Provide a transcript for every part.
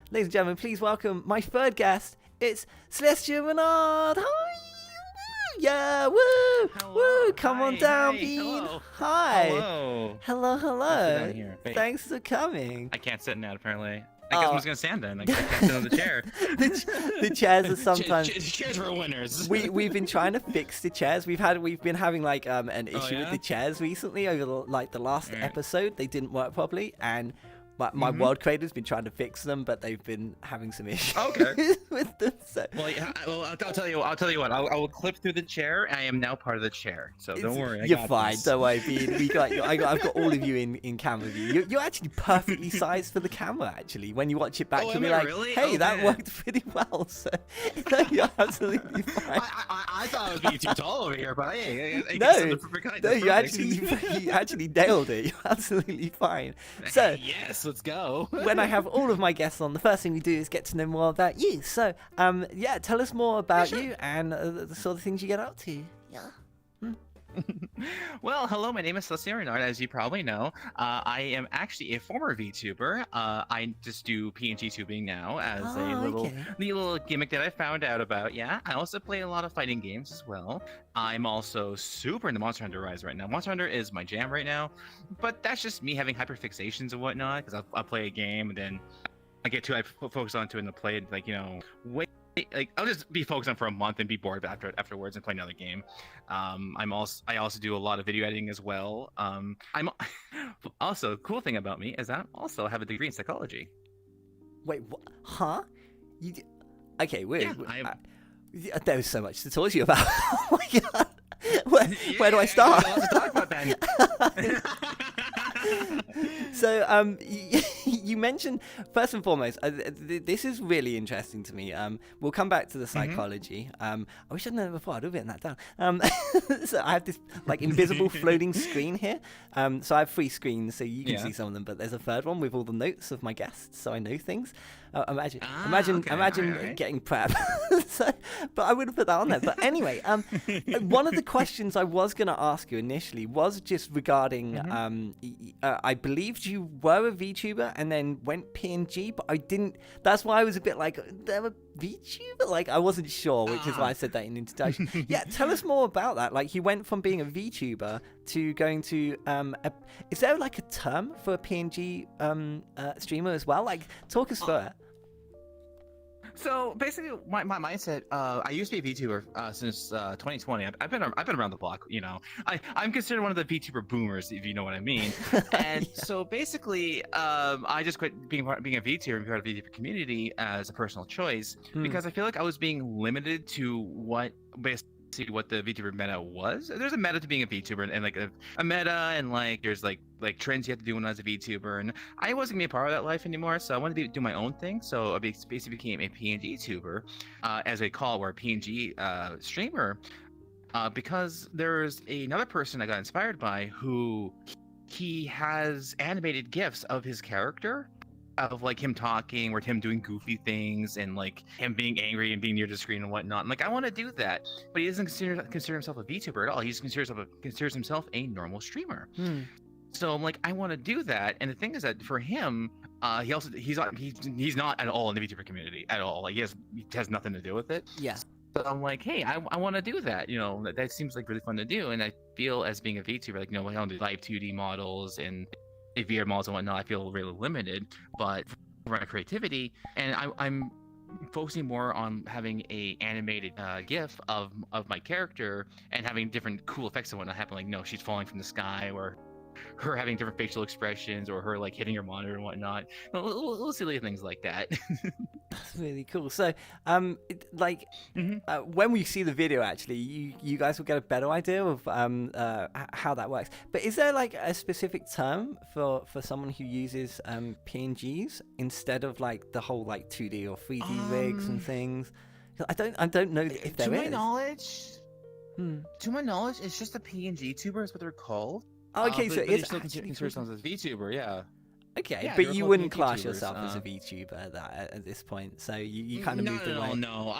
Ladies and gentlemen, please welcome my third guest. It's Celestia Renarde. Hi! Yeah, woo! Hello. Woo! Come on Hi, down, hi, Bean. hello. Hi. Hello. Hello, hello. Down here. Wait, Thanks for coming. I can't sit in that apparently. I guess I'm just gonna stand then. I can't sit on the chair. The chairs are sometimes. Chairs for winners. We've been trying to fix the chairs. We've been having like an issue with the chairs recently over the last episode. They didn't work properly, and my world creator's been trying to fix them, but they've been having some issues with them. So. Well, yeah, I'll tell you what. I will clip through the chair. I am now part of the chair, so don't worry. You're fine. Don't worry, Bean. I've got all of you in camera view. You're actually perfectly sized for the camera. Actually, when you watch it back, you'll be like, really? "Hey, that worked pretty well." So you're absolutely fine. I thought I was being too tall over here, but hey, I no, the perfect height. No, you actually nailed it. You're absolutely fine. So yes. Let's go. When I have all of my guests on, the first thing we do is get to know more about you. So, yeah, tell us more about you and the sort of things you get up to. Yeah. Well, hello, my name is Celestia Renarde, as you probably know. I am actually a former VTuber. I just do PNG tubing now as a little gimmick that I found out about. Yeah, I also play a lot of fighting games as well. I'm also super into Monster Hunter Rise right now. Monster Hunter is my jam right now, but that's just me having hyperfixations and whatnot, because I'll play a game and then I get too focused onto it and play it, like, way. Like, I'll just be focused on for a month and be bored afterwards and play another game. I also do a lot of video editing as well. I'm also, cool thing about me is I also have a degree in psychology. Wait, what? Huh? Okay, wait. Yeah, there's so much to talk to you about. Oh my god. Where do I start? Let's talk about that. So, you mentioned, first and foremost, this is really interesting to me. We'll come back to the psychology. I wish I'd known before. I'd have written that down. So I have this like invisible floating screen here. So I have 3 screens, so you can see some of them, but there's a third one with all the notes of my guests, so I know things. Imagine getting prep. So, but I would have put that on there. But anyway, one of the questions I was going to ask you initially was just regarding, I believed you were a VTuber and then went PNG, but I didn't. That's why I was a bit like, they're a VTuber? Like, I wasn't sure, which is why I said that in introduction. Yeah, tell us more about that. Like, you went from being a VTuber to going to, is there like a term for a PNG streamer as well? Like, talk us through it. So basically, my mindset. I used to be a VTuber since 2020. I've been around the block. I'm considered one of the VTuber boomers, if you know what I mean. And so basically, I just quit being a VTuber and part of the VTuber community as a personal choice because I feel like I was being limited to what the VTuber meta was. There's a meta to being a VTuber and like a meta, and like there's like trends you have to do when I was a VTuber, and I wasn't gonna be a part of that life anymore, so I wanted to do my own thing. So I basically became a PNG tuber, as they call it, or a PNG streamer, because there's another person I got inspired by who he has animated GIFs of his character, of like him talking or him doing goofy things and like him being angry and being near the screen and whatnot. And like, I want to do that, but he doesn't consider himself a VTuber at all. He just considers himself a normal streamer. So I'm like, I want to do that. And the thing is that for him, he's not at all in the VTuber community at all. Like he has nothing to do with it. Yeah. So I'm like, hey, I want to do that. That seems like really fun to do. And I feel as being a VTuber, like, I don't do live 2D models and VR models and whatnot, I feel really limited, but for my creativity, and I'm focusing more on having a animated GIF of my character and having different cool effects and whatnot happen, like, she's falling from the sky, or her having different facial expressions, or her like hitting her monitor and whatnot. Little silly things like that. That's really cool. So, when we see the video, actually, you guys will get a better idea of how that works. But is there like a specific term for someone who uses PNGs instead of like the whole like 2D or 3D rigs and things? I don't know if there is. To my knowledge, it's just a PNG tuber is what they're called. Okay, so it's still consider themselves as VTuber, yeah. Okay, yeah, but you wouldn't class VTubers, yourself as a VTuber at this point, so you kind of moved away. No.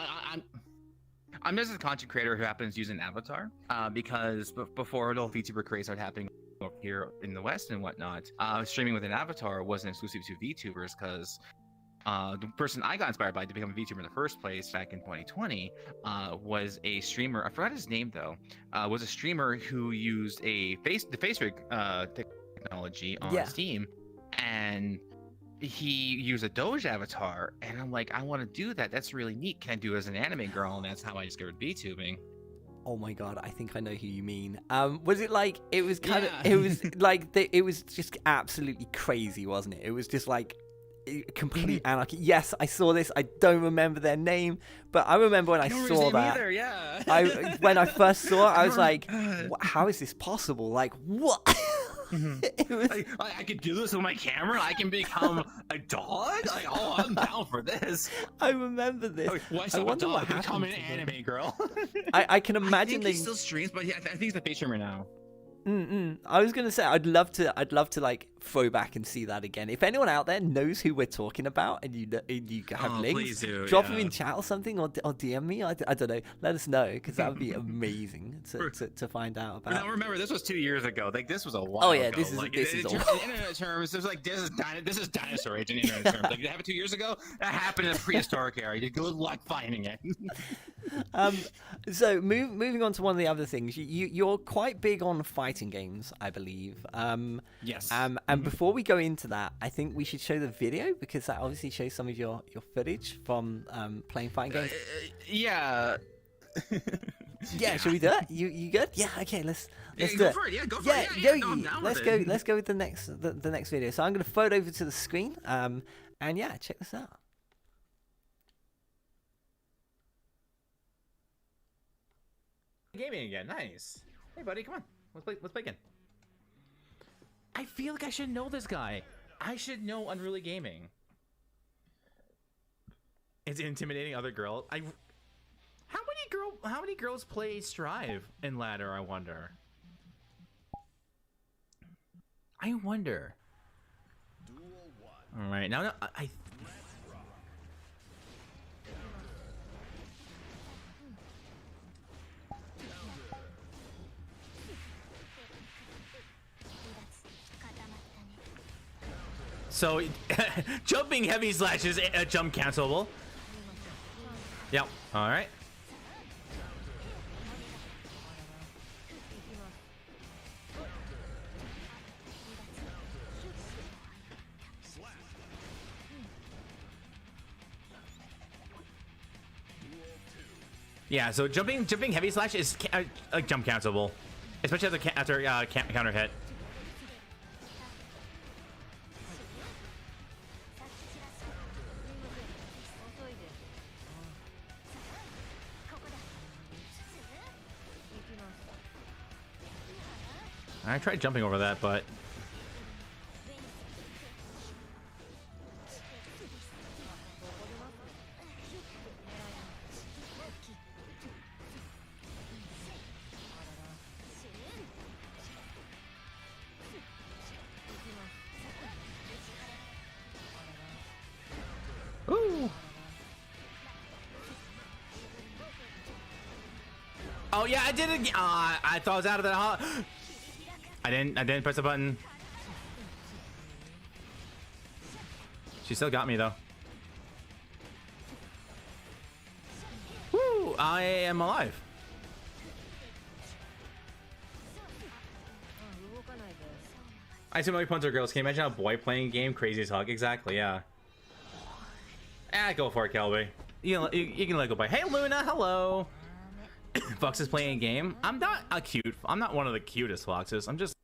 I'm just a content creator who happens to use an avatar, because before the whole VTuber craze started happening here in the West and whatnot, streaming with an avatar wasn't exclusive to VTubers, because the person I got inspired by to become a VTuber in the first place back in 2020 was a streamer. I forgot his name though. Was a streamer who used the face rig technology on Steam, and he used a Doge avatar. And I'm like, I want to do that. That's really neat. Can I do it as an anime girl? And that's how I discovered VTubing. Oh my god, I think I know who you mean. Was it like it was kind of it was like it was just absolutely crazy, wasn't it? It was just like complete anarchy. Yes, I saw this. I don't remember their name, but I remember when I saw that. Either, yeah. When I first saw it, I was like, "How is this possible? Like, what?" It was... I could do this with my camera. I can become a dog. Like, oh, I'm down for this. I remember this. I wonder what happened. Become an anime girl. I can imagine he still streams, but I think he's a face streamer now. I was gonna say I'd love to like throw back and see that again. If anyone out there knows who we're talking about and you have links, drop them in chat or something, or DM me. I don't know. Let us know, because that would be amazing to find out about. Now remember, this was 2 years ago. Like, this was a while. Oh yeah, this is in internet terms. It was like this is dinosaur age in internet terms. Like, you have it 2 years ago. That happened in a prehistoric era. You good luck finding it. So moving on to one of the other things, you're quite big on fighting games, I believe. Yes. And before we go into that, I think we should show the video, because that obviously shows some of your footage from playing fighting games. Yeah. Yeah. Should we do it? You good? Yeah. Okay. Let's do it. For it. Yeah. Go for it. Yeah. Yogi, let's go. Let's go with the next video. So I'm going to throw it over to the screen. And yeah, check this out. Gaming again, nice. Hey buddy, come on, let's play again. I feel like I should know this guy. I should know Unruly Gaming. It's intimidating other girls. How many girls play Strive in ladder? I wonder. All right, now I. So, jumping heavy slash is jump cancelable. Yep. All right. Yeah. So jumping heavy slash is jump cancelable, especially after counter hit. I tried jumping over that, but ooh. Oh yeah, I did it again. I thought I was out of that. I didn't press the button. She still got me though. Woo! I am alive. I see my points are girls. Can you imagine a boy playing a game? Crazy as fuck. Exactly. Yeah. Go for it, Kelby. You can let it go by. Hey, Luna. Hello. Fox is playing a game. I'm not one of the cutest foxes. I'm just.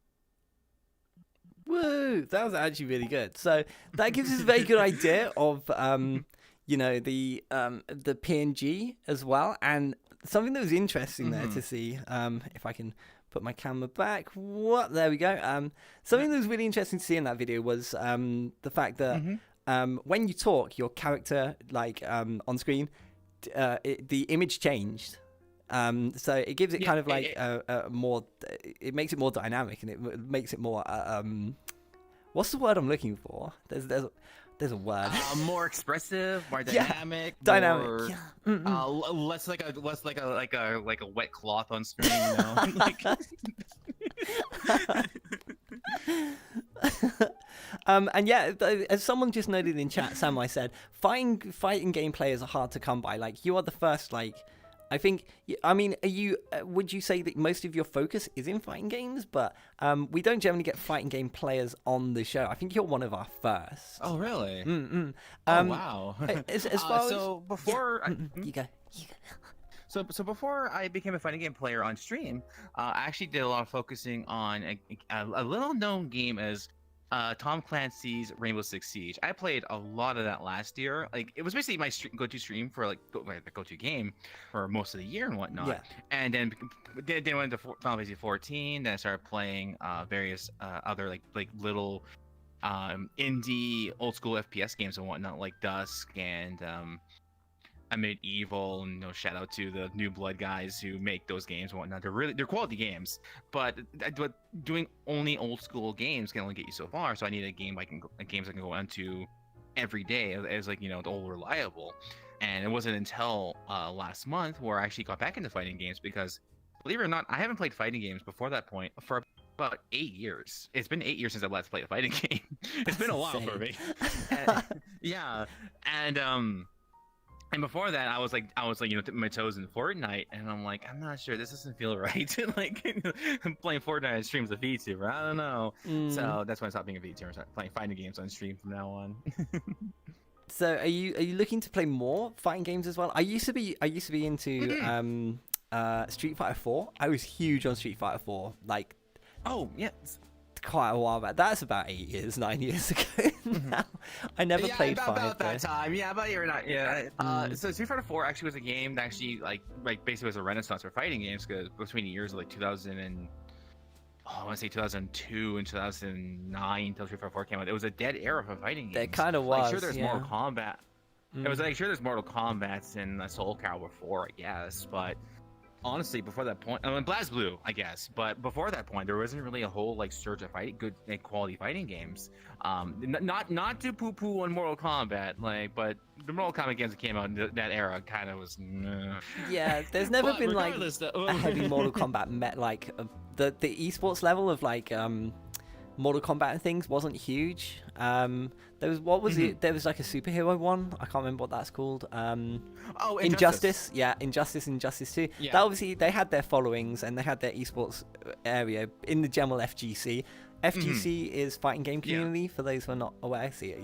Woo! That was actually really good. So that gives us a very good idea of, you know, the PNG as well, and something that was interesting there to see. If I can put my camera back. There we go. Something that was really interesting to see in that video was the fact that when you talk, your character, like on screen, the image changed. So it gives it kind of like a more, it makes it more dynamic, and it makes it more, what's the word I'm looking for? There's a word. More expressive, more dynamic. Dynamic. More, yeah. Less like a wet cloth on screen, you know? Like... And yeah, as someone just noted in chat, Samurai said, fighting game players are hard to come by. Like, you are the first, like, I think, I mean, would you say that most of your focus is in fighting games? But we don't generally get fighting game players on the show. I think you're one of our first. Oh, really? Mm-mm. Oh, wow. As far so before... Yeah. You go. So before I became a fighting game player on stream, I actually did a lot of focusing on a little known game as Tom Clancy's Rainbow Six Siege. I played a lot of that last year. Like, it was basically my go-to stream for like the go-to game for most of the year and whatnot. Yeah. And then went into Final Fantasy 14. Then I started playing various other like little indie old school FPS games and whatnot, like Dusk and I made Evil, and shout out to the New Blood guys who make those games and whatnot. They're quality games, but doing only old school games can only get you so far. So I need games I can go onto every day as like the old reliable. And it wasn't until last month where I actually got back into fighting games, because believe it or not, I haven't played fighting games before that point for about 8 years. It's been 8 years since I've last played a fighting game. It's been a while for me. Yeah, and before that, I was like, dipping my toes in Fortnite, and I'm like, I'm not sure, this doesn't feel right. Like, playing Fortnite on streams a VTuber, I don't know. So that's why I stopped being a VTuber and started playing fighting games on stream from now on. So are you looking to play more fighting games as well? I used to be into Street Fighter 4. I was huge on Street Fighter 4. Like, oh yeah. Quite a while back. That's about 9 years ago now. I never played 5. About that time. Yeah, about a year and a half. Yeah. So Street Fighter 4 actually was a game that actually like basically was a renaissance for fighting games, because between the years of like 2000 and I want to say 2002 and 2009 until Street Fighter 4 came out, it was a dead era for fighting games. It kind of was. Like, sure, there's Mortal Kombat. It was like, sure, there's Mortal Kombat and Soul Calibur 4, I guess, but honestly, before that point, I mean, BlazBlue, I guess, but before that point, there wasn't really a whole like surge of good quality fighting games. Not to poo-poo on Mortal Kombat, but the Mortal Kombat games that came out in that era kind of was. Yeah, there's never been like a heavy Mortal Kombat the esports level of like Mortal Kombat and things wasn't huge. There was there was like a superhero one. I can't remember what that's called. Injustice. Yeah, Injustice 2. Yeah. That obviously they had their followings and they had their esports area in the general FGC. FGC is fighting game community, for those who are not aware. See,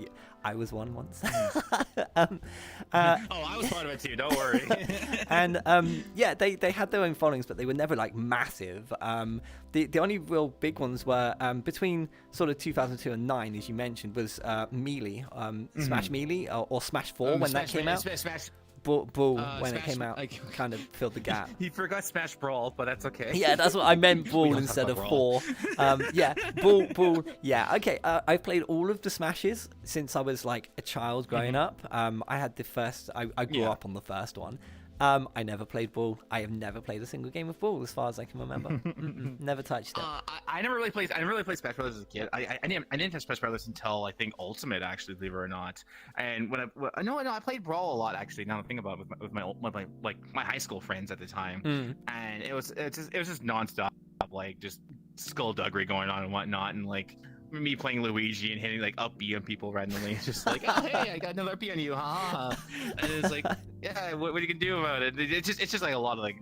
I was one once. I was part of it too, don't worry. And yeah, they had their own followings, but they were never like massive. The only real big ones were between sort of 2002 and 9, as you mentioned, was Melee, Smash Melee or Smash 4 when that came out. Smash Brawl when Smash, it came out, kind of filled the gap. He forgot Smash Brawl, but that's okay. Yeah, that's what I meant. Brawl instead of 4. Yeah, Brawl. Yeah, okay. I've played all of the Smashes since I was like a child growing up. I had the first. I grew up on the first one. I never played Brawl. I have never played a single game of Brawl as far as I can remember. Never touched it. I never really played Smash Brothers as a kid. I didn't touch Smash Brothers until I think Ultimate, actually, believe it or not. And I played Brawl a lot, actually. Now that I think about it, with my high school friends at the time, and it was just nonstop, like just skullduggery going on and whatnot, and like me playing Luigi and hitting like up B on people randomly. It's just like, oh hey, I got another P on you, ha. And it's like, yeah, what are you gonna do about it? It's just like a lot of like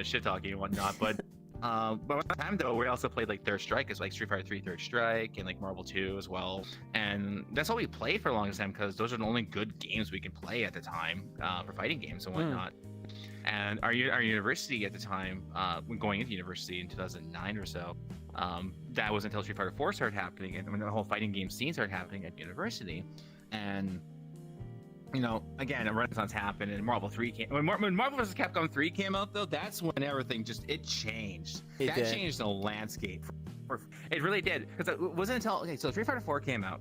shit talking and whatnot. But at the time though, we also played like Third Strike, as like Street Fighter 3 Third Strike and like Marvel 2 as well. And that's all we played for the longest time, because those are the only good games we can play at the time for fighting games and whatnot. And our university at the time, when going into university in 2009 or so, that was until Street Fighter 4 started happening, and when the whole fighting game scene started happening at university. And again, a renaissance happened, and Marvel 3 came. When Marvel vs. Capcom 3 came out, though, that's when everything it changed. That changed the landscape. It really did, because it wasn't until so Street Fighter 4 came out,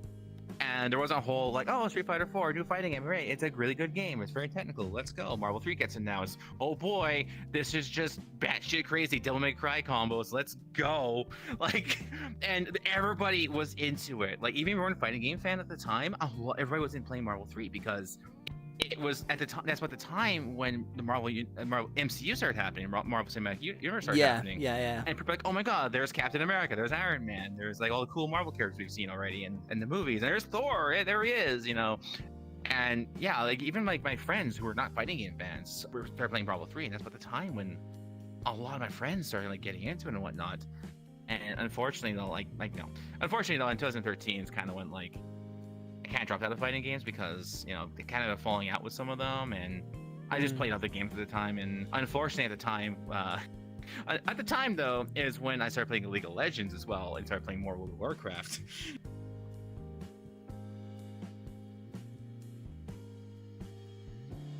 and there wasn't a whole like, oh, Street Fighter 4, new fighting game, right? It's a really good game. It's very technical. Let's go. Marvel 3 gets in now. It's, oh boy, this is just batshit crazy Devil May Cry combos. Let's go. Like, and everybody was into it. Like, even if you weren't a fighting game fan at the time, everybody was in playing Marvel 3, because it was at the time. That's what the time when the Marvel MCU started happening, Marvel Cinematic Universe started happening. Yeah. And people are like, oh my God, there's Captain America, there's Iron Man, there's like all the cool Marvel characters we've seen already in the movies. And there's Thor, yeah, there he is, you know. And yeah, like even like my friends who were not fighting game fans started playing Marvel 3, and that's about the time when a lot of my friends started like getting into it and whatnot. And unfortunately, though, unfortunately though, in 2013, it's kind of went like. I kind of dropped out of fighting games because, you know, they kind of falling out with some of them, and I just played other games at the time. And unfortunately, at the time though, is when I started playing League of Legends as well, and started playing more World of Warcraft.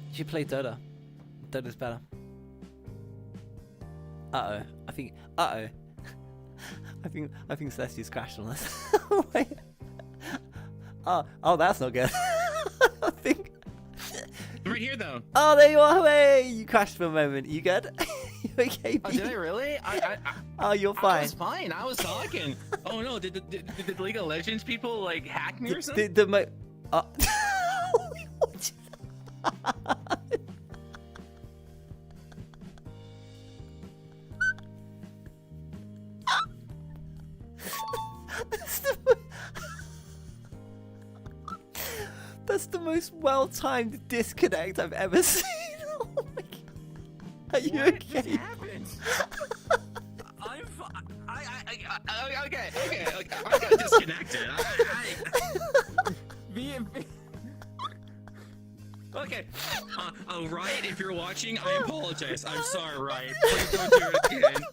You should play Dota. Dota's better. I think Celestia's crashed on us. Wait. Oh, that's not good. I think. Right here, though. Oh, there you are. Hey, you crashed for a moment. You good? You okay? Oh, did I really? Oh, you're fine. I was fine. I was talking. Oh no, did the League of Legends people like hack me or something? That's the most well-timed disconnect I've ever seen. Oh my God. Are you okay? What happened? I'm fine. Okay. I got disconnected. Okay. Riot, if you're watching, I apologize. I'm sorry, Riot. Please don't do it again.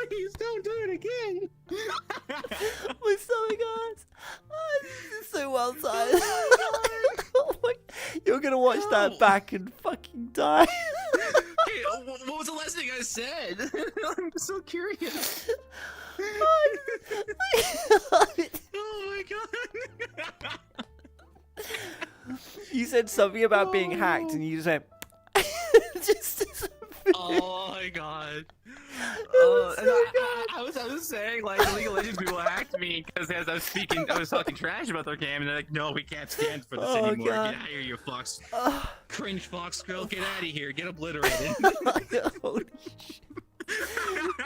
Please don't do it again. My stomach hurts. Oh, this is so well timed. Oh my, you're gonna watch that back and fucking die. Hey, what was the last thing I said? I'm so curious. Oh my God. You said something about being hacked, and you just went. Oh my God. I was saying like the League of Legends people hacked me because as I was talking trash about their game, and they're like, no, we can't stand for this anymore. God. Get out of here, you fox. Cringe fox girl, get out of here. Get obliterated. Holy shit.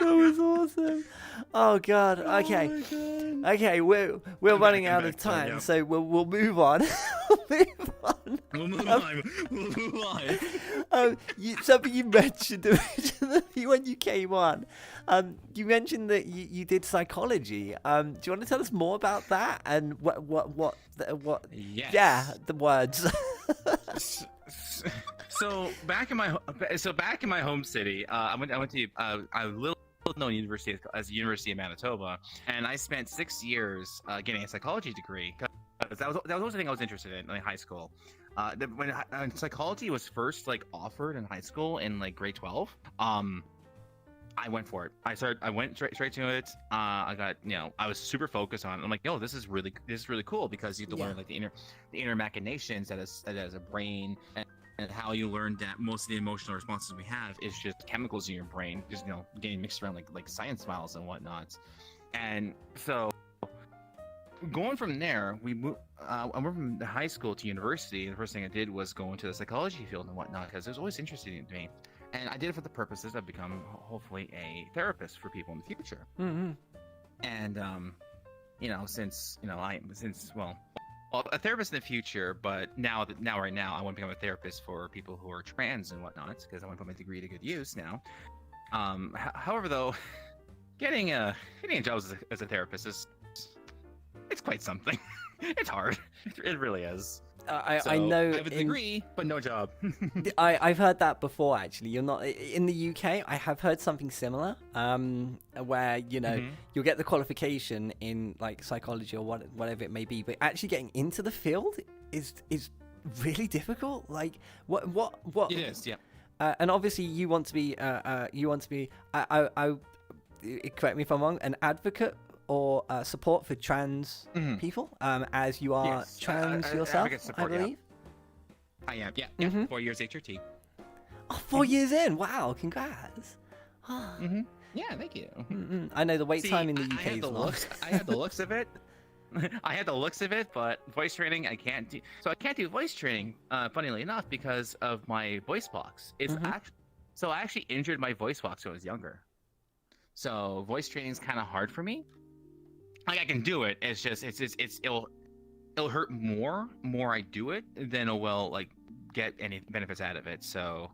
That was awesome. Oh God. Okay. Oh my God. Okay. We're running out of time, so we'll move on. We'll move on. Something you mentioned when you came on. You mentioned that you did psychology. Do you want to tell us more about that and what? Yes. Yeah, the words. So back in my home city, I went to a little known university as the University of Manitoba, and I spent 6 years getting a psychology degree. Because that was always the thing I was interested in high school. When psychology was first like offered in high school in like grade 12, I went for it. I went straight to it. I got, I was super focused on it. I'm like, yo, this is really cool because you have to learn like the inner machinations that is a brain, and how you learn that most of the emotional responses we have is just chemicals in your brain, just getting mixed around like science files and whatnot. And so going from there, we moved. I went from the high school to university. The first thing I did was go into the psychology field and whatnot because it was always interesting to me. And I did it for the purposes of becoming, hopefully, a therapist for people in the future. Mm-hmm. And, a therapist in the future, but right now, I want to become a therapist for people who are trans and whatnot, because I want to put my degree to good use now. However, though, getting a job as a therapist it's quite something. It's hard. It really is. I know. I have a degree, but no job. I've heard that before. Actually, you're not in the UK. I have heard something similar, where you'll get the qualification in like psychology or whatever it may be, but actually getting into the field is really difficult. Like what? It is, yeah. And obviously, you want to be. I correct me if I'm wrong. An advocate or support for trans people, as you are trans yourself, support, I believe. Yeah. I am, yeah. 4 years HRT. Oh, 4 years in! Wow, congrats. Yeah, thank you. I know the wait time in the UK is long. I have the looks of it. I had the looks of it, but voice training I can't do. So I can't do voice training, funnily enough, because of my voice box. So I actually injured my voice box when I was younger. So voice training is kind of hard for me. Like I can do it. It'll hurt more I do it than it will like get any benefits out of it. So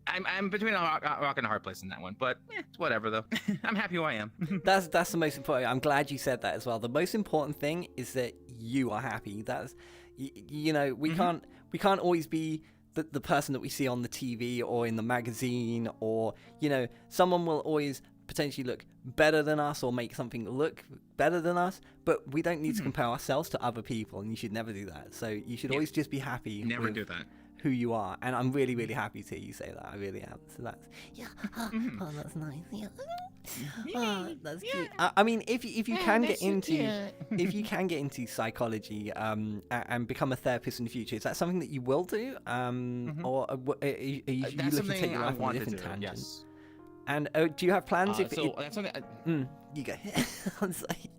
I'm between a rock and a hard place in that one, but it's whatever though. I'm happy who I am. That's the most important. I'm glad you said that as well. The most important thing is that you are happy. That's you know, we can't always be the person that we see on the TV or in the magazine, or you know, someone will always potentially look better than us or make something look better than us, but we don't need to compare ourselves to other people, and you should never do that. So you should always just be happy. Never do that. Who you are, and I'm really, really happy to hear you say that. I really am. So that's oh, that's nice. Yeah, oh, that's cute. I mean, if you can get into psychology and become a therapist in the future, is that something that you will do? Or are you looking to take your life on a different tangent? Yes. And do you have plans? That's something. You go. I'm sorry.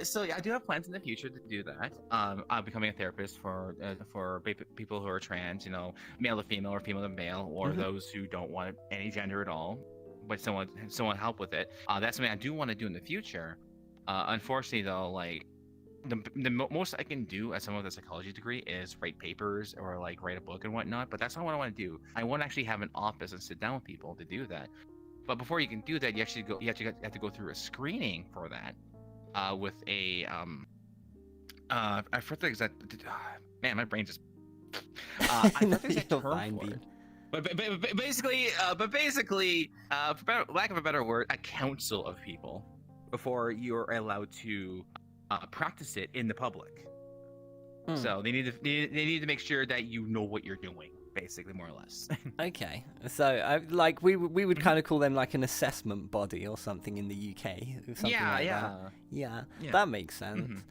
So yeah, I do have plans in the future to do that. I'm becoming a therapist for people who are trans, you know, male to female or female to male, or those who don't want any gender at all, but someone help with it. That's something I do want to do in the future. Unfortunately, though, like the most I can do as someone with a psychology degree is write papers or like write a book and whatnot. But that's not what I want to do. I want to actually have an office and sit down with people to do that. But before you can do that, you have to go through a screening for that, with a I forget the exact. Man, my brain just. I forget the exact term for it. But basically, for lack of a better word, a council of people before you're allowed to practice it in the public. So they need to make sure that you know what you're doing. Basically, more or less. Okay, so like we would kind of call them like an assessment body or something in the UK. Yeah, that makes sense.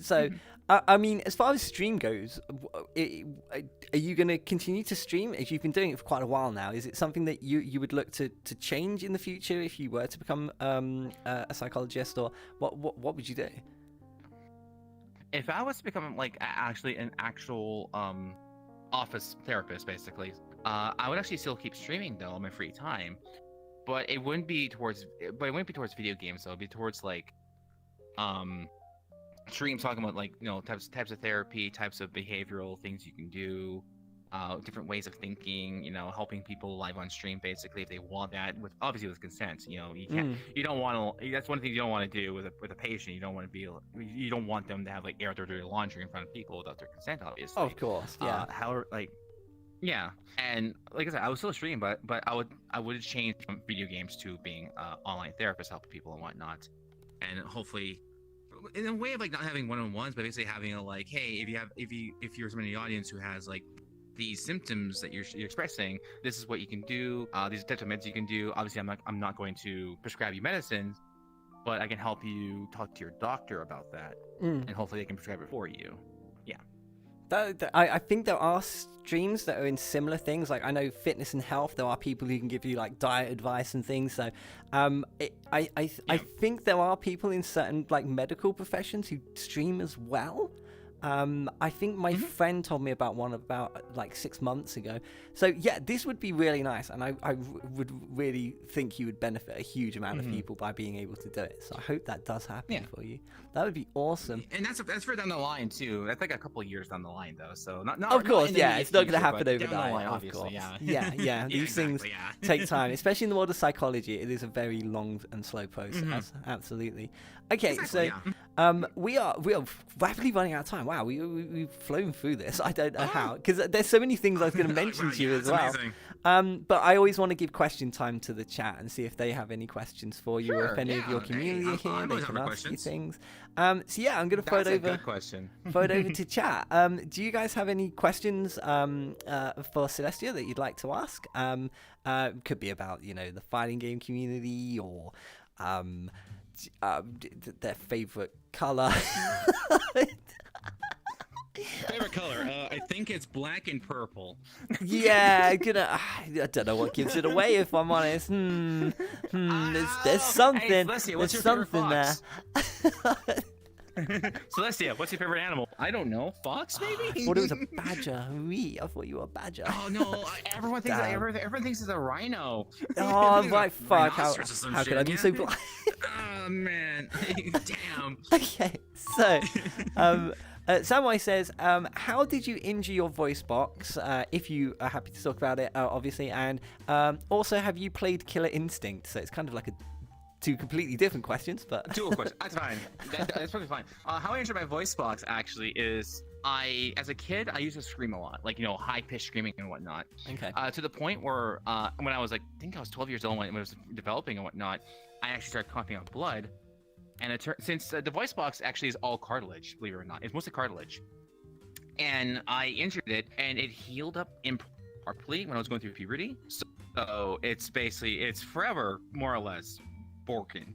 So I mean, as far as stream goes, are you going to continue to stream? If you've been doing it for quite a while now, is it something that you would look to change in the future if you were to become a psychologist, or what would you do? If I was to become like actually an actual office therapist, basically, I would actually still keep streaming though in my free time, but it wouldn't be towards video games though. It'd be towards like streams talking about like, you know, types of therapy, types of behavioral things you can do, different ways of thinking, you know, helping people live on stream basically if they want that, with obviously with consent. You know, you can't you don't want to, that's one thing you don't want to do with a patient. You don't want them to have like air their dirty laundry in front of people without their consent, obviously. Of course, yeah. However, like, yeah, and like I said, I would still stream, but I would change from video games to being online therapist, helping people and whatnot, and hopefully in a way of like not having one-on-ones, but basically having a like, hey, if you're someone in the audience who has like these symptoms that you're expressing, this is what you can do. These types of meds you can do. Obviously, I'm not going to prescribe you medicines, but I can help you talk to your doctor about that, and hopefully they can prescribe it for you. Yeah. I think there are streams that are in similar things. Like I know fitness and health, there are people who can give you like diet advice and things. So I think there are people in certain like medical professions who stream as well. I think my friend told me about one about like 6 months ago. So yeah, this would be really nice, and I would really think you would benefit a huge amount of people by being able to do it. So I hope that does happen for you. That would be awesome. And that's for down the line too. That's like a couple of years down the line though. So not of course, not it's not going to happen overnight. Down the line, of obviously, course. Yeah. These things take time, especially in the world of psychology. It is a very long and slow process. Absolutely. Okay, we are rapidly running out of time. Wow, we've flown through this. I don't know how, because there's so many things I was going to mention to you as well. But I always want to give question time to the chat and see if they have any questions for you, or if any of your community are here, they can ask you things. So yeah, I'm going to throw it over. Good question. Throw it over to chat. Do you guys have any questions for Celestia that you'd like to ask? Could be about, you know, the fighting game community, or their favorite color. Favorite What color? I think it's black and purple. Yeah, I don't know what gives it away if I'm honest. There's something. Hey, Celestia, what's there's your favorite something there. fox? Celestia, what's your favorite animal? I don't know. Fox, maybe? I thought it was a badger. Wee, I thought you were a badger. Oh no! Everyone thinks it's a rhino. Oh, right, fuck. How Rhinoceros or some could shit, I be so yeah. blind? Oh man! Damn. Okay, so Samway says, how did you injure your voice box? If you are happy to talk about it, obviously, and also, have you played Killer Instinct? So it's kind of like two completely different questions, but Two questions. That's fine. That's probably fine. How I injured my voice box actually is as a kid, I used to scream a lot, like high pitched screaming and whatnot. Okay. To the point where when I was I think I was 12 years old when it was developing and whatnot, I actually started coughing up blood. And since the voice box actually is all cartilage, believe it or not, it's mostly cartilage. And I injured it, and it healed up improperly when I was going through puberty. So it's forever, more or less, broken.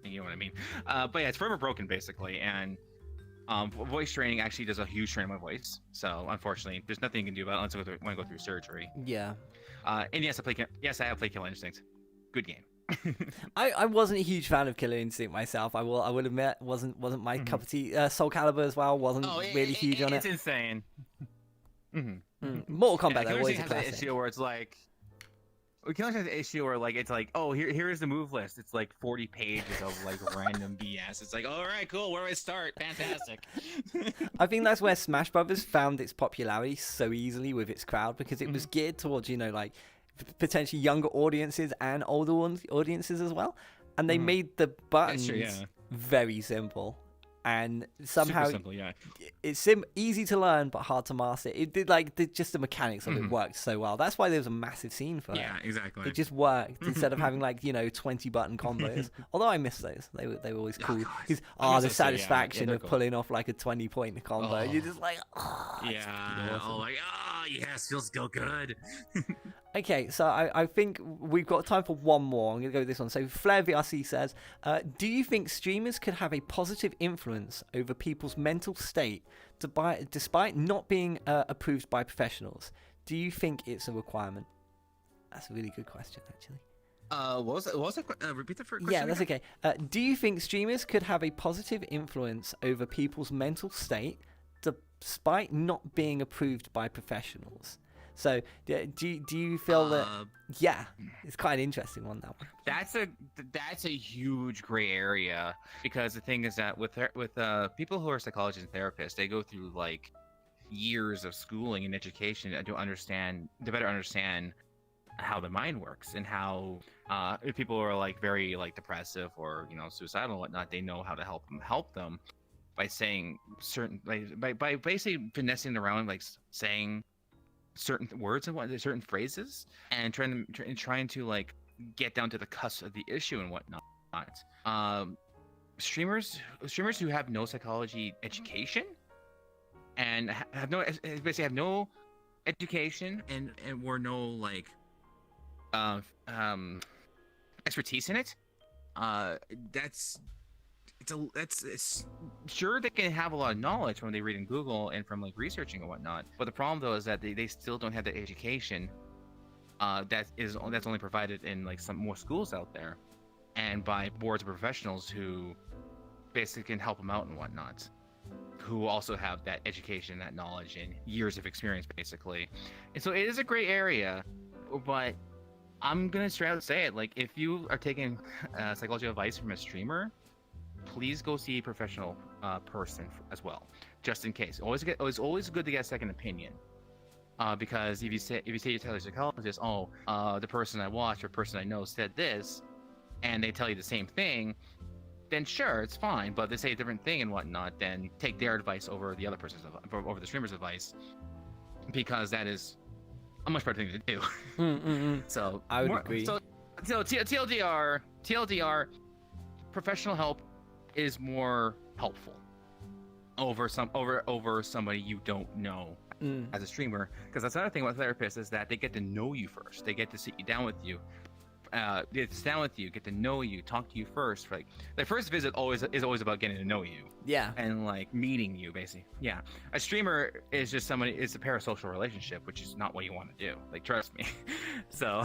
You know what I mean? But yeah, it's forever broken basically. And voice training actually does a huge strain on my voice. So unfortunately, there's nothing you can do about it unless I go through surgery. Yeah. And yes, I have played Killer Instinct. Good game. I wasn't a huge fan of Killer Instinct myself. I would admit wasn't my cup of tea. Soul Calibur as well wasn't really huge on it. It's insane. Mortal Kombat though, Killer always a Instinct has an classic. issue where it's like. Killer Instinct has an issue where it's like, oh, here's the move list. It's like 40 pages of like random BS. It's like, all right, cool. Where do I start? Fantastic. I think that's where Smash Brothers found its popularity so easily with its crowd, because it was geared towards like potentially younger audiences and older audiences as well, and they made the buttons very simple, and somehow super simple, yeah. It's easy to learn but hard to master. It did just the mechanics of it worked so well. That's why there was a massive scene for it. Yeah, exactly. It just worked instead of having 20 button combos. Although I miss those, they were always cool. Because the satisfaction of pulling off like a 20-point combo. You're just like, yeah. awesome. Oh like, yes, feels so good. Okay, so I think we've got time for one more. I'm going to go with this one. So Flair VRC says, do you think streamers could have a positive influence over people's mental state despite not being approved by professionals? Do you think it's a requirement? That's a really good question, actually. What was it? Repeat the first question. Yeah, that's okay. Do you think streamers could have a positive influence over people's mental state despite not being approved by professionals? So, do you feel that? Yeah, it's quite an interesting one, that one. That's a huge gray area, because the thing is that with people who are psychologists and therapists, they go through like years of schooling and education to better understand how the mind works, and how if people are like very like depressive or suicidal and whatnot, they know how to help them by saying certain by basically finessing around, like saying certain words and certain phrases, and trying to like get down to the cusp of the issue and whatnot. Streamers who have no psychology education and have no education and were no like expertise in it. It's sure they can have a lot of knowledge from they read in Google and from like researching and whatnot, but the problem though is that they still don't have the education that's only provided in like some more schools out there, and by boards of professionals who basically can help them out and whatnot, who also have that education, that knowledge, and years of experience basically. And so it is a gray area, but I'm gonna straight out say it, like if you are taking psychology advice from a streamer, please go see a professional person as well, just in case. It's always good to get a second opinion, because if you say you tell a psychologist, the person I watch or person I know said this, and they tell you the same thing, then sure, it's fine. But if they say a different thing and whatnot, then take their advice over the other over the streamer's advice, because that is a much better thing to do. So I would agree. So TLDR, professional help is more helpful over somebody you don't know as a streamer, because that's another thing about therapists is that they get to know you first. They get to sit you down with you sit down with you, get to know you, talk to you first. Like the first visit is always about getting to know you. Yeah. And like meeting you, basically. Yeah. A streamer is just somebody. It's a parasocial relationship, which is not what you want to do. Like, trust me. So,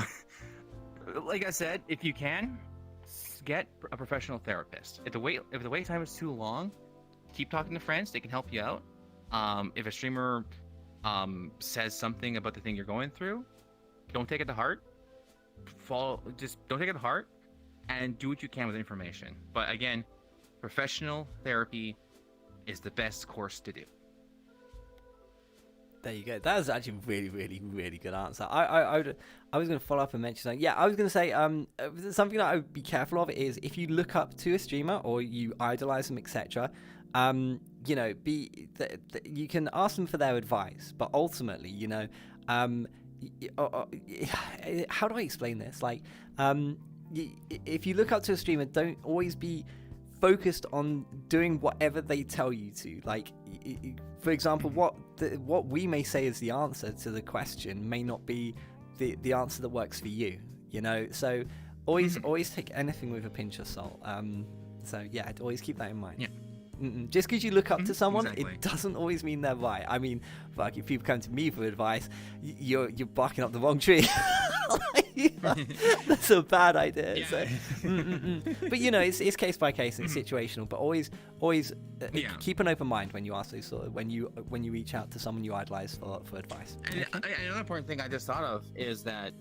like I said, if you can, get a professional therapist. If the wait time is too long, keep talking to friends. They can help you out. If a streamer says something about the thing you're going through, don't take it to heart. Just don't take it to heart, and do what you can with information. But again, professional therapy is the best course to do. There you go. That was actually a really, really, really good answer. I was going to follow up and mention something. Yeah, I was going to say something that I would be careful of is if you look up to a streamer or you idolize them, etc. You know, you can ask them for their advice, but ultimately, you know, how do I explain this? Like, if you look up to a streamer, don't always be focused on doing whatever they tell you to. Like, for example, what we may say is the answer to the question may not be the answer that works for you. You know, so always take anything with a pinch of salt. So yeah, I'd always keep that in mind. Yeah. Just because you look up to someone, exactly. It doesn't always mean they're right. I mean, fuck, if people come to me for advice, you're barking up the wrong tree. That's a bad idea. Yeah. So, But you know, it's case by case, it's situational. But always keep an open mind when you ask those sort of, when you reach out to someone you idolize for advice. And another important thing I just thought of is that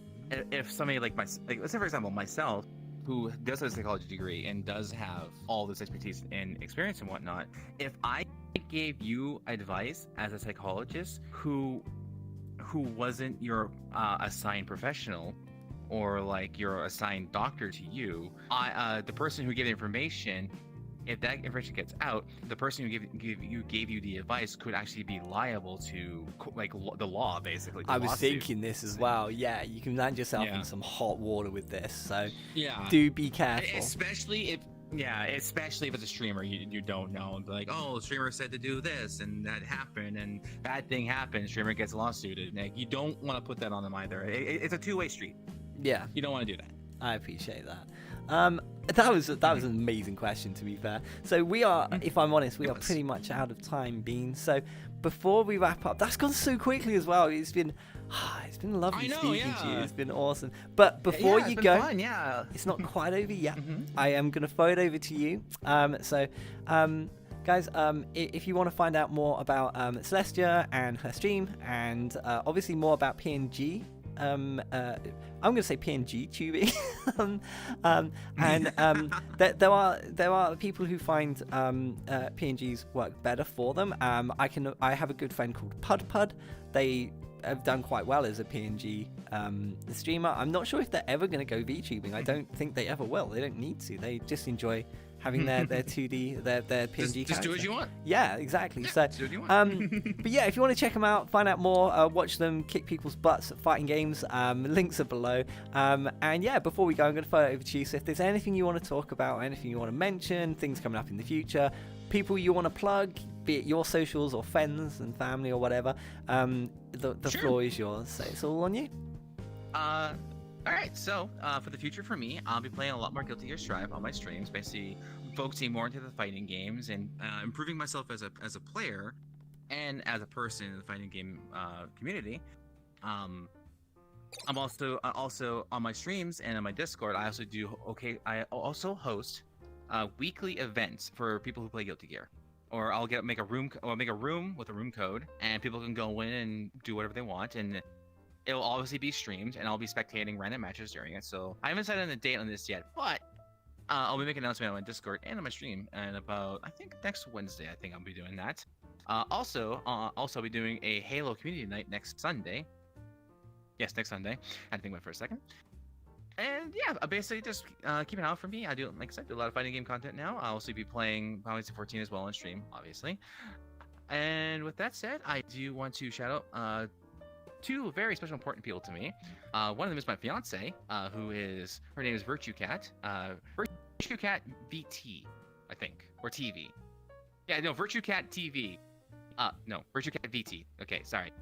if somebody like let's say for example myself, who does have a psychology degree and does have all this expertise and experience and whatnot, if I gave you advice as a psychologist who wasn't your assigned professional or like your assigned doctor to you, the person who gave the information, if that information gets out, the person who gave you the advice could actually be liable to like the law, basically. I was thinking this as well. Yeah, you can land yourself in some hot water with this. So do be careful. Especially if it's a streamer you don't know. Like, oh, the streamer said to do this and that happened and bad thing happened. Streamer gets lawsuited. Like, you don't want to put that on them either. It's a two-way street. Yeah, you don't want to do that. I appreciate that. That was an amazing question, to be fair. So we are, if I'm honest, we are pretty much out of time, Bean. So before we wrap up, that's gone so quickly as well. It's been lovely speaking to you. It's been awesome. But before you go, fun, it's not quite over yet. I am going to throw it over to you. Guys, if you want to find out more about Celestia and her stream, and obviously more about PNG, I'm going to say PNG tubing, there are people who find PNGs work better for them. I have a good friend called Pud. They have done quite well as a PNG streamer. I'm not sure if they're ever going to go VTubing. I don't think they ever will. They don't need to. They just enjoy having their 2D, their PNG just do what you want. Yeah, exactly. Yeah, so, do what you want. but yeah, if you want to check them out, find out more, watch them kick people's butts at fighting games, links are below. And yeah, before we go, I'm going to throw it over to you. So if there's anything you want to talk about, anything you want to mention, things coming up in the future, people you want to plug, be it your socials or friends and family or whatever, the floor is yours. So it's all on you. All right, so for the future for me, I'll be playing a lot more Guilty Gear Strive on my streams, basically focusing more into the fighting games and improving myself as a player and as a person in the fighting game community. I'm also on my streams and on my Discord. I also host weekly events for people who play Guilty Gear. Or I'll make a room with a room code, and people can go in and do whatever they want, and it'll obviously be streamed, and I'll be spectating random matches during it. So I haven't set on a date on this yet, but I'll be making an announcement on my Discord and on my stream. And about, I think next Wednesday, I think I'll be doing that. Also, I'll be doing a Halo community night next Sunday. Yes, next Sunday. I had to think about it for a second. And yeah, basically just keep an eye out for me. I do, like I said, do a lot of fighting game content now. I'll also be playing Final Fantasy 14 as well on stream, obviously. And with that said, I do want to shout out two very special important people to me. One of them is my fiance, her name is Virtue Cat. Virtue Cat VT, I think, or TV. Yeah, no, Virtue Cat TV. No, Virtue Cat VT. Okay, sorry.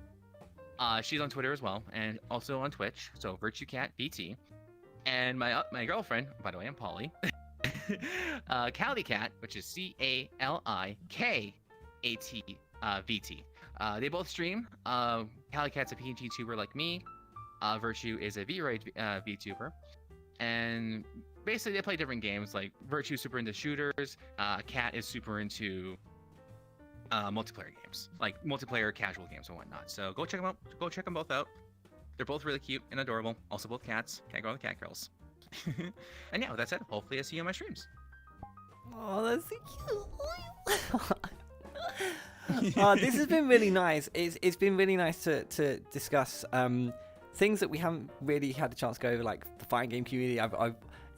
She's on Twitter as well, and also on Twitch. So Virtue Cat VT. And my girlfriend, by the way, I'm Polly. Cali Cat, which is CALIKATVT. They both stream. Cali Cat's a PNG tuber like me. Virtue is a V-Raid VTuber. And basically they play different games. Like Virtue's super into shooters. Cat is super into multiplayer games, like multiplayer casual games and whatnot. So go check them out. Go check them both out. They're both really cute and adorable. Also both cats. Can't go with the cat girls. And yeah, with that said, hopefully I see you on my streams. Oh, that's so cute. Oh, this has been really nice. It's been really nice to discuss things that we haven't really had a chance to go over, like the fighting game community.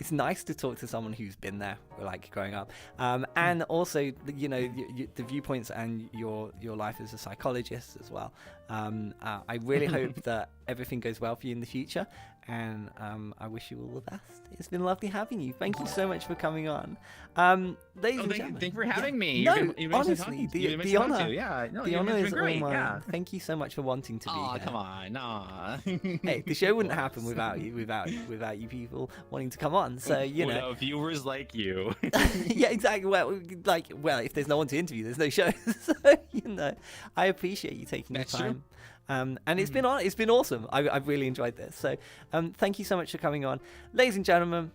It's nice to talk to someone who's been there, like growing up, and also the viewpoints and your life as a psychologist as well. I really hope that everything goes well for you in the future, and I wish you all the best. It's been lovely having you. Thank you so much for coming on. Ladies and gentlemen, thank you for having me. No, honestly, the honor. The honor is all mine. Yeah. Thank you so much for wanting to be here. Come on, nah. Hey, the show wouldn't happen without you people wanting to come on. So without viewers like you. Yeah, exactly. Well, if there's no one to interview, there's no show. So I appreciate you taking the time. True. And it's been awesome. I've really enjoyed this. So thank you so much for coming on, ladies and gentlemen.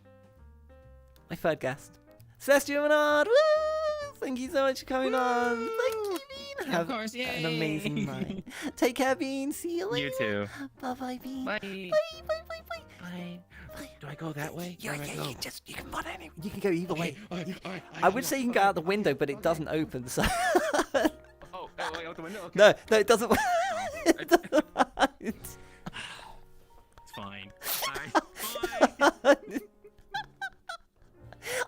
My third guest, Celestia Renarde. Woo! Thank you so much for coming on. Thank you, Bean. Have of course, an amazing night. Take care, Bean. See you later. You too. Bye, Bean. Bye. Bye. Bye. Do I go that way? Yeah, Where do I go? you can run anywhere. You can go either way. All right, I would say you can go out the window, but it doesn't open. So. Oh, wait, out the window. Okay. No, it doesn't. It doesn't work. It's fine. All right, bye.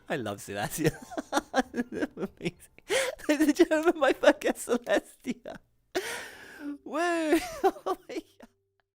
I love Celestia. Amazing. Ladies and gentlemen, my fucking Celestia. Woo! Oh my